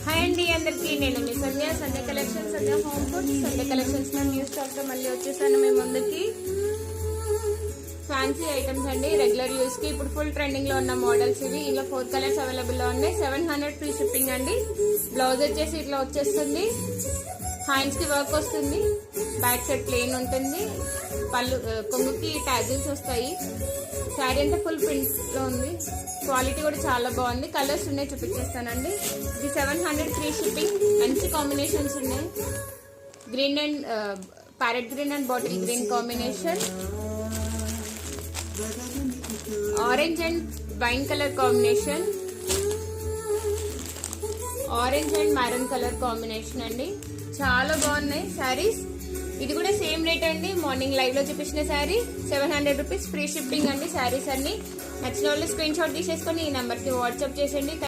Hi అండి అందరికి, నేను మీ సంధ్య కలెక్షన్స్, సంధ్య హోమ్ ఫుడ్. సంధ్య కలెక్షన్స్ లో న్యూ స్టాక్ తో మళ్ళీ వచ్చేసాను మీ ముందుకి. ఫ్యాన్సీ ఐటమ్స్ అండి, రెగ్యులర్ యూస్ కి ఇప్పుడు ఫుల్ ట్రెండింగ్ లో ఉన్న మోడల్స్ ఇవి. ఇందులో 4 కలర్స్ అవైలబుల్ లో ఉన్నాయి. 700 ఫ్రీ షిప్పింగ్ అండి. బ్లౌజ్ వచ్చేసి ఇట్లా వచ్చేస్తుంది, హ్యాండ్స్ కి వర్క్ వస్తుంది, బ్యాక్ సైడ్ ప్లెయిన్ ఉంటుంది, పళ్ళు కొంగుకి ట్యాజిల్స్ వస్తాయి. శారీ అంతా ఫుల్ ప్రింట్ లో ఉంది, క్వాలిటీ కూడా చాలా బాగుంది. కలర్స్ ఉన్నాయి, చూపించేస్తానండి. ఇది 700 ఫ్రీ షిప్పింగ్. మంచి కాంబినేషన్స్ ఉన్నాయి. Green and parrot green and bottle green combination, orange and wine colour combination, orange and maroon colour combination అండి. చాలా బాగున్నాయి శారీస్. ఇది కూడా సేమ్ రేట్ అండి, మార్నింగ్ లైవ్ లో చూపించిన శారీ 700 రూపీస్ ఫ్రీ షిప్పింగ్ అండి. శారీస్ అన్ని నచ్చిన వాళ్ళు స్క్రీన్ షాట్ తీసేసుకొని ఈ నెంబర్ కి వాట్సాప్ చేసేయండి.